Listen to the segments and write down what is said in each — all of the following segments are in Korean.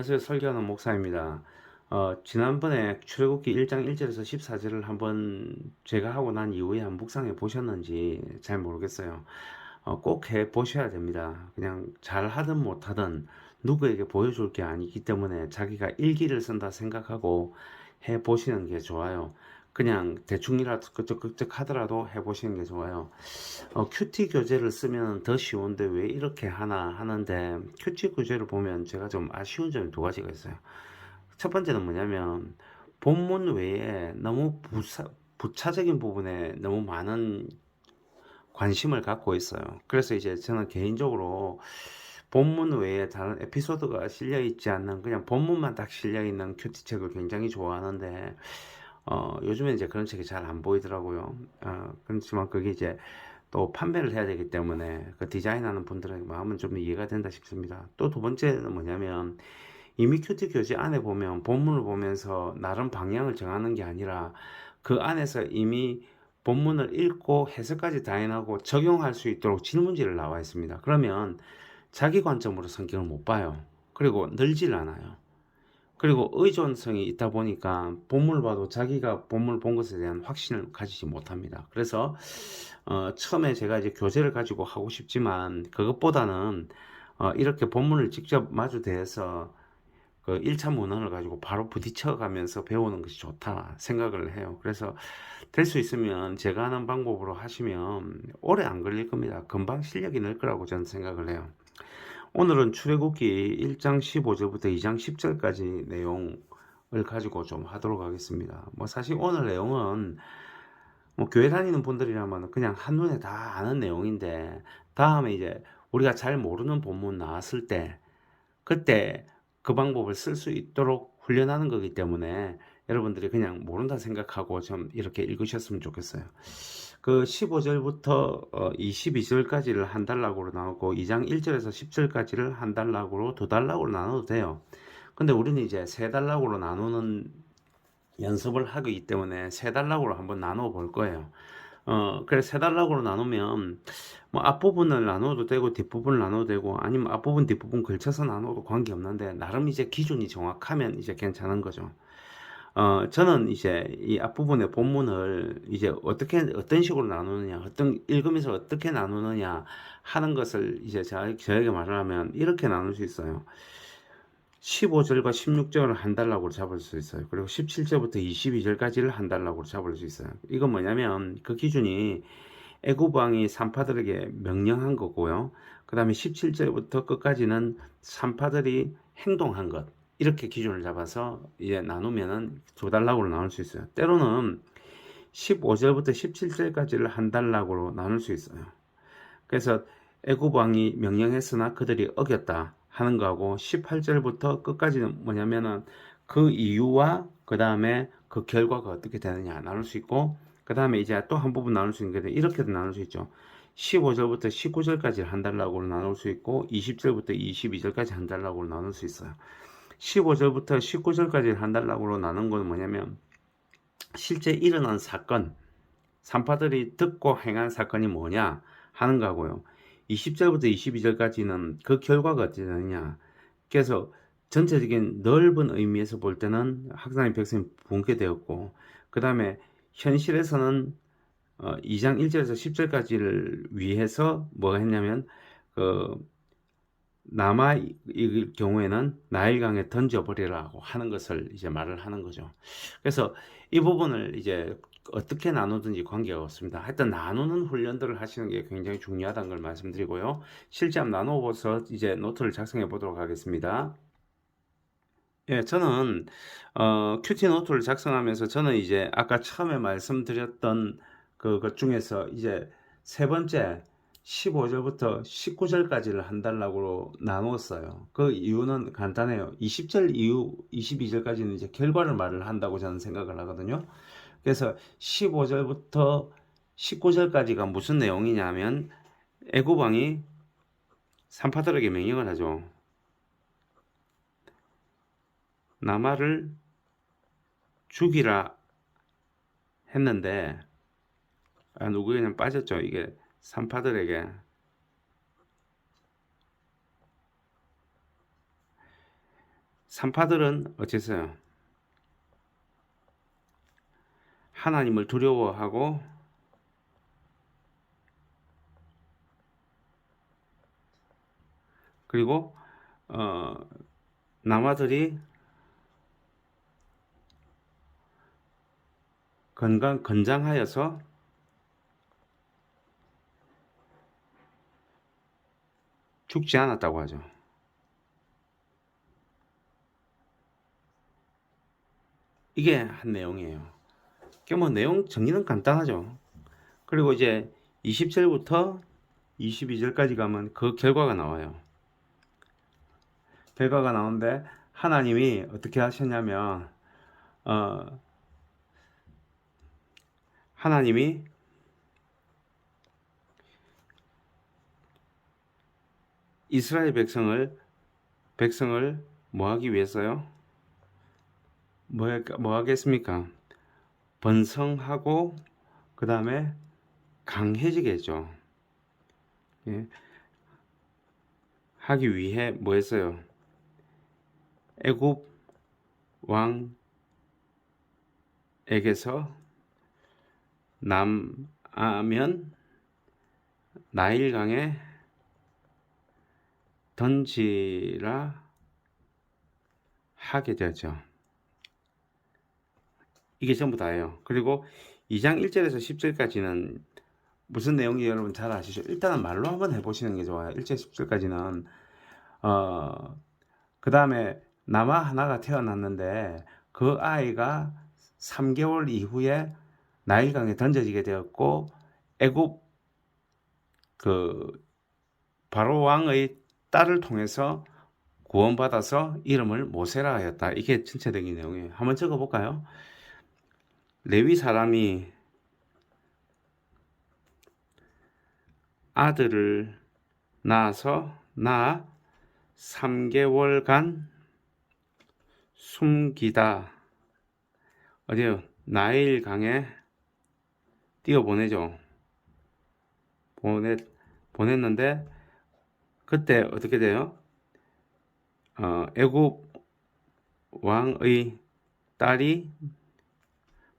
안녕하세요. 설교하는 목사입니다. 지난번에 출애굽기 1장 1절에서 14절을 한번 제가 하고 난 이후에 한번 묵상해 보셨는지 잘 모르겠어요. 꼭 해 보셔야 됩니다. 그냥 잘 하든 못하든 누구에게 보여줄 게 아니기 때문에 자기가 일기를 쓴다 생각하고 해 보시는 게 좋아요. 그냥 대충이라도 끄적끄적 하더라도 해 보시는 게 좋아요. 큐티 교재를 쓰면 더 쉬운데 왜 이렇게 하나 하는데, 큐티 교재를 보면 제가 좀 아쉬운 점이 두 가지가 있어요. 첫 번째는 뭐냐면 본문 외에 너무 부차적인 부분에 너무 많은 관심을 갖고 있어요. 그래서 이제 저는 개인적으로 본문 외에 다른 에피소드가 실려 있지 않는 그냥 본문만 딱 실려 있는 큐티 책을 굉장히 좋아하는데, 요즘에 이제 그런 책이 잘 안 보이더라고요. 그렇지만 그게 이제 또 판매를 해야 되기 때문에 그 디자인하는 분들의 마음은 좀 이해가 된다 싶습니다. 또 두 번째는 뭐냐면, 이미 큐티 교재 안에 보면 본문을 보면서 나름 방향을 정하는 게 아니라 그 안에서 이미 본문을 읽고 해석까지 다 해나고 적용할 수 있도록 질문지를 나와 있습니다. 그러면 자기 관점으로 성경을 못 봐요. 그리고 늘질 않아요. 그리고 의존성이 있다 보니까 본문을 봐도 자기가 본문을 본 것에 대한 확신을 가지지 못합니다. 그래서 처음에 제가 이제 교재를 가지고 하고 싶지만 그것보다는 이렇게 본문을 직접 마주대해서 그 1차 문헌을 가지고 바로 부딪혀 가면서 배우는 것이 좋다 생각을 해요. 그래서 될 수 있으면 제가 하는 방법으로 하시면 오래 안 걸릴 겁니다. 금방 실력이 늘 거라고 저는 생각을 해요. 오늘은 출애굽기 1장 15절부터 2장 10절까지 내용을 가지고 좀 하도록 하겠습니다. 뭐 사실 오늘 내용은 뭐 교회 다니는 분들이라면 그냥 한눈에 다 아는 내용인데, 다음에 이제 우리가 잘 모르는 본문 나왔을 때 그때 그 방법을 쓸 수 있도록 훈련하는 거기 때문에 여러분들이 그냥 모른다 생각하고 좀 이렇게 읽으셨으면 좋겠어요. 그 15절부터 22절까지를 한 단락으로 나오고 2장 1절에서 10절까지를 한 단락으로 두 단락으로 나눠도 돼요. 근데 우리는 이제 세 단락으로 나누는 연습을 하기 때문에 세 단락으로 한번 나눠 볼 거예요. 그래서 세 단락으로 나누면 뭐 앞부분을 나눠도 되고 뒷부분을 나눠도 되고 아니면 앞부분 뒷부분 걸쳐서 나눠도 관계없는데, 나름 이제 기준이 정확하면 이제 괜찮은 거죠. 저는 이제 이 앞부분의 본문을 이제 어떤 식으로 나누느냐, 읽으면서 어떻게 나누느냐 하는 것을 이제 저에게 말을 하면 이렇게 나눌 수 있어요. 15절과 16절을 한 단락으로 잡을 수 있어요. 그리고 17절부터 22절까지를 한 단락으로 잡을 수 있어요. 이건 뭐냐면 그 기준이 애굽 왕이 산파들에게 명령한 거고요. 그 다음에 17절부터 끝까지는 산파들이 행동한 것, 이렇게 기준을 잡아서 이제 나누면은 두 단락으로 나눌 수 있어요. 때로는 15절부터 17절까지를 한 단락으로 나눌 수 있어요. 그래서 애굽 왕이 명령했으나 그들이 어겼다 하는 거하고, 18절부터 끝까지는 뭐냐면은 그 이유와 그 다음에 그 결과가 어떻게 되느냐 나눌 수 있고, 그 다음에 이제 또 한 부분 나눌 수 있는 게 이렇게도 나눌 수 있죠. 15절부터 19절까지 한 단락으로 나눌 수 있고 20절부터 22절까지 한 단락으로 나눌 수 있어요. 15절부터 19절까지 한 단락으로 나눈 건 뭐냐면 실제 일어난 사건, 산파들이 듣고 행한 사건이 뭐냐 하는 거고요. 20절부터 22절까지는 그 결과가 어떻게 되느냐. 그래서 전체적인 넓은 의미에서 볼 때는 하나님 백성이 붕괴되었고, 그 다음에 현실에서는 2장 1절에서 10절까지를 위해서 뭐가 했냐면 그 남아의 경우에는 나일강에 던져버리라고 하는 것을 이제 말을 하는 거죠. 그래서 이 부분을 이제 어떻게 나누든지 관계가 없습니다. 하여튼 나누는 훈련들을 하시는 게 굉장히 중요하다는 걸 말씀드리고요. 실제 한번 나눠보서 이제 노트를 작성해 보도록 하겠습니다. 예, 저는 큐티 노트를 작성하면서 저는 이제 아까 처음에 말씀드렸던 그것 중에서 이제 세 번째 15절부터 19절까지를 한 단락으로 나누었어요. 그 이유는 간단해요. 20절 이후 22절까지는 이제 결과를 말을 한다고 저는 생각을 하거든요. 그래서 15절부터 19절까지가 무슨 내용이냐면 애굽 왕이 산파들에게 명령을 하죠. 나마를 죽이라 했는데 누구에게는 빠졌죠. 이게 산파들에게. 산파들은 어째서요? 하나님을 두려워하고 그리고 어, 남아들이 건장하여서 죽지 않았다고 하죠. 이게 한 내용이에요. 뭐 내용 정리는 간단하죠. 그리고 이제 20절부터 22절까지 가면 그 결과가 나와요. 결과가 나오는데 하나님이 어떻게 하셨냐면 하나님이 이스라엘 백성을 뭐 하기 위해서요? 뭐 하겠습니까? 번성하고 그 다음에 강해지게 했죠. 예. 하기 위해 뭐 했어요? 애굽 왕에게서 남아면 나일강에 던지라 하게 되죠. 이게 전부 다예요. 그리고 2장 1절에서 10절까지는 무슨 내용이 여러분 잘 아시죠? 일단은 말로 한번 해보시는 게 좋아요. 1절 10절까지는 그 다음에 남아 하나가 태어났는데 그 아이가 3개월 이후에 나일강에 던져지게 되었고 애굽 그 바로 왕의 딸을 통해서 구원받아서 이름을 모세라 하였다. 이게 전체적인 내용이에요. 한번 적어볼까요? 레위 사람이 아들을 낳아 3개월간 숨기다 어디요? 나일강에 띄어보내죠. 보냈는데 그때 어떻게 돼요? 애굽 왕의 딸이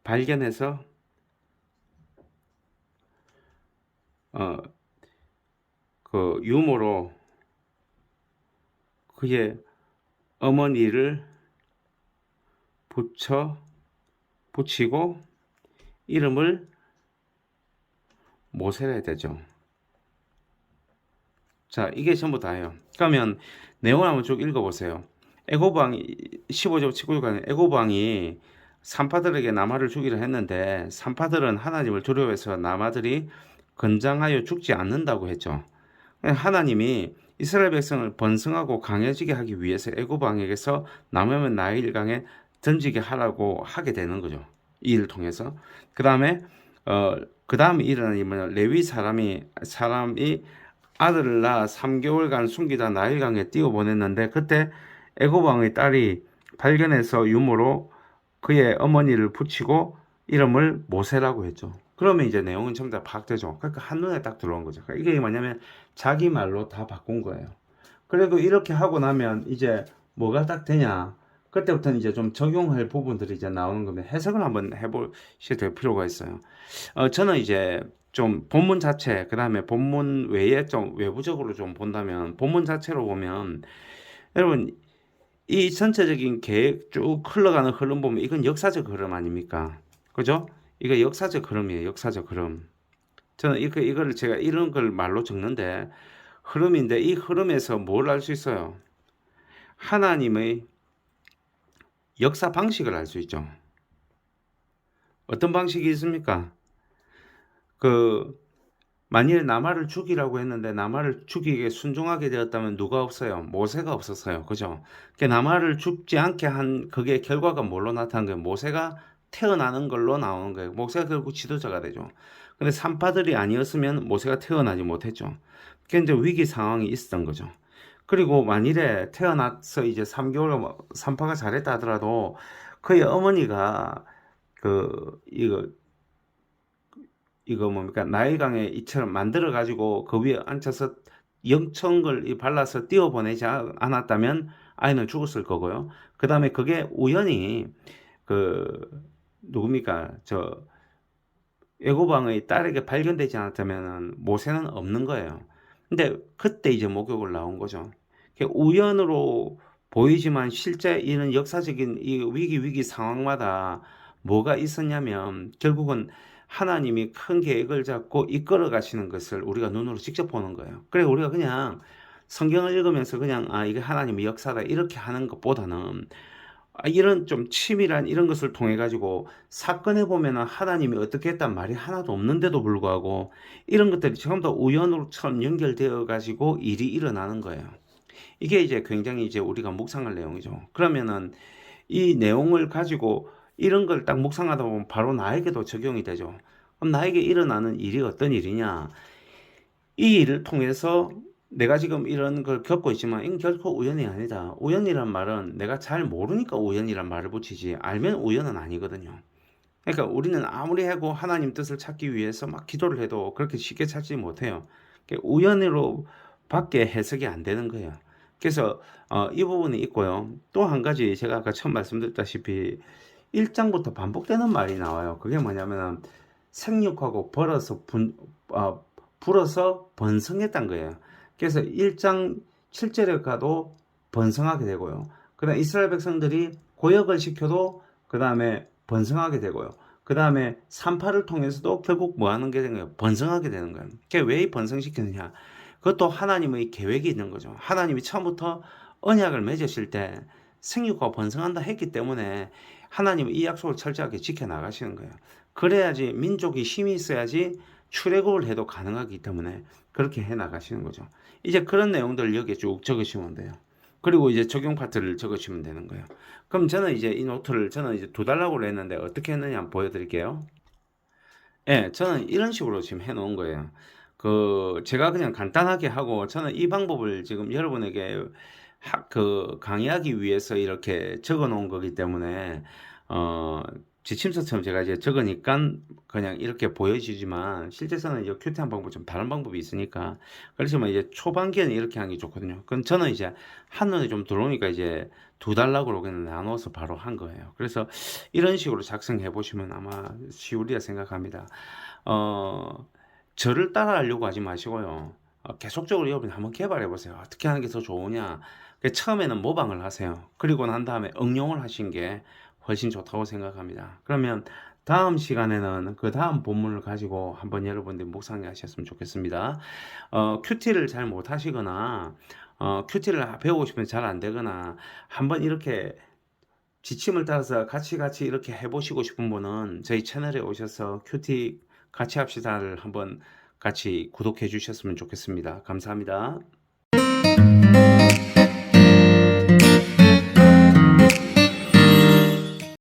발견해서 그 유모로 그의 어머니를 붙이고 이름을 모세라 해야 되죠. 자, 이게 전부 다예요. 그러면 내용을 한번 쭉 읽어보세요. 애고방이 15절 19절까지 애고방이 산파들에게 남아를 주기로 했는데 산파들은 하나님을 두려워해서 남아들이 건장하여 죽지 않는다고 했죠. 하나님이 이스라엘 백성을 번성하고 강해지게 하기 위해서 애고방에게서 남으면 나일강에 던지게 하라고 하게 되는 거죠. 이 일을 통해서. 그 다음에 일어난 일은 레위 사람이 아들을 낳아 3개월간 숨기다 나일강에 띄워보냈는데 그때 애굽 왕의 딸이 발견해서 유모로 그의 어머니를 붙이고 이름을 모세라고 했죠. 그러면 이제 내용은 전부 다 파악되죠. 그러니까 한눈에 딱 들어온 거죠. 그러니까 이게 뭐냐면 자기 말로 다 바꾼 거예요. 그리고 이렇게 하고 나면 이제 뭐가 딱 되냐? 그때부터는 이제 좀 적용할 부분들이 이제 나오는 겁니다. 해석을 한번 해보셔야 될 필요가 있어요. 저는 이제 좀 본문 자체, 그 다음에 본문 외에 좀 외부적으로 좀 본다면, 본문 자체로 보면, 여러분, 이 전체적인 계획 쭉 흘러가는 흐름 보면 이건 역사적 흐름 아닙니까? 그죠? 이거 역사적 흐름이에요. 역사적 흐름. 저는 이걸 제가 이런 걸 말로 적는데 흐름인데 이 흐름에서 뭘 알 수 있어요? 하나님의 역사 방식을 알 수 있죠. 어떤 방식이 있습니까? 만일 나마를 죽이라고 했는데 나마를 죽이게 순종하게 되었다면 누가 없어요? 모세가 없었어요. 그죠? 나마를 죽지 않게 한 그게 결과가 뭘로 나타난 거예요? 모세가 태어나는 걸로 나오는 거예요. 모세가 결국 지도자가 되죠. 근데 산파들이 아니었으면 모세가 태어나지 못했죠. 그게 이제 위기 상황이 있었던 거죠. 그리고 만일에 태어나서 이제 3개월 산파가 잘했다 하더라도 그의 어머니가 이거 뭡니까? 나일강에 이처럼 만들어 가지고 그 위에 앉혀서 영청을 발라서 띄워보내지 않았다면 아이는 죽었을 거고요. 그 다음에 그게 우연히 그 누굽니까 저 애고방의 딸에게 발견되지 않았다면 모세는 없는 거예요. 근데 그때 이제 목욕을 나온 거죠. 우연으로 보이지만 실제 이런 역사적인 이 위기 상황마다 뭐가 있었냐면 결국은 하나님이 큰 계획을 잡고 이끌어 가시는 것을 우리가 눈으로 직접 보는 거예요. 그래 우리가 그냥 성경을 읽으면서 그냥 아 이게 하나님의 역사다 이렇게 하는 것보다는 이런 좀 치밀한 이런 것을 통해 가지고 사건에 보면은 하나님이 어떻게 했단 말이 하나도 없는데도 불구하고 이런 것들이 전부 다 우연으로처럼 연결되어 가지고 일이 일어나는 거예요. 이게 이제 굉장히 이제 우리가 묵상할 내용이죠. 그러면은 이 내용을 가지고 이런 걸 딱 묵상하다 보면 바로 나에게도 적용이 되죠. 그럼 나에게 일어나는 일이 어떤 일이냐? 이 일을 통해서 내가 지금 이런 걸 겪고 있지만 이건 결코 우연이 아니다. 우연이란 말은 내가 잘 모르니까 우연이란 말을 붙이지 알면 우연은 아니거든요. 그러니까 우리는 아무리 하고 하나님 뜻을 찾기 위해서 막 기도를 해도 그렇게 쉽게 찾지 못해요. 우연으로 밖에 해석이 안 되는 거예요. 그래서 이 부분이 있고요. 또 한 가지 제가 아까 처음 말씀드렸다시피 1장부터 반복되는 말이 나와요. 그게 뭐냐면 생육하고 불어서 번성했단 거예요. 그래서 1장 7절에 가도 번성하게 되고요. 그 다음에 이스라엘 백성들이 고역을 시켜도 그 다음에 번성하게 되고요. 그 다음에 산파를 통해서도 결국 뭐 하는 게 되는 거예요? 번성하게 되는 거예요. 그게 왜 번성시키느냐? 그것도 하나님의 계획이 있는 거죠. 하나님이 처음부터 언약을 맺으실 때 생육과 번성한다 했기 때문에 하나님은 이 약속을 철저하게 지켜나가시는 거예요. 그래야지 민족이 힘이 있어야지 출애굽을 해도 가능하기 때문에 그렇게 해 나가시는 거죠. 이제 그런 내용들을 여기에 쭉 적으시면 돼요. 그리고 이제 적용 파트를 적으시면 되는 거예요. 그럼 저는 이제 이 노트를 저는 이제 2달라고 했는데 어떻게 했느냐 한번 보여드릴게요. 예, 저는 이런 식으로 지금 해 놓은 거예요. 제가 그냥 간단하게 하고 저는 이 방법을 지금 여러분에게 강의하기 위해서 이렇게 적어 놓은 거기 때문에, 어, 지침서처럼 제가 이제 적으니까 그냥 이렇게 보여지지만 실제로는 이제 큐티한 방법 좀 다른 방법이 있으니까 그렇지만 이제 초반기에는 이렇게 하는 게 좋거든요. 그럼 저는 이제 한눈에 좀 들어오니까 이제 2달락으로 그냥 나눠서 바로 한 거예요. 그래서 이런 식으로 작성해 보시면 아마 쉬우리라 생각합니다. 어, 저를 따라하려고 하지 마시고요. 계속적으로 여러분이 한번 개발해 보세요. 어떻게 하는 게 더 좋으냐. 처음에는 모방을 하세요. 그리고 난 다음에 응용을 하신 게 훨씬 좋다고 생각합니다. 그러면 다음 시간에는 그 다음 본문을 가지고 한번 여러분들 묵상해 하셨으면 좋겠습니다. 큐티를 잘 못하시거나 큐티를 배우고 싶은데 잘 안 되거나 한번 이렇게 지침을 따라서 같이 이렇게 해보시고 싶은 분은 저희 채널에 오셔서 큐티 같이 합시다를 한번 같이 구독해 주셨으면 좋겠습니다. 감사합니다.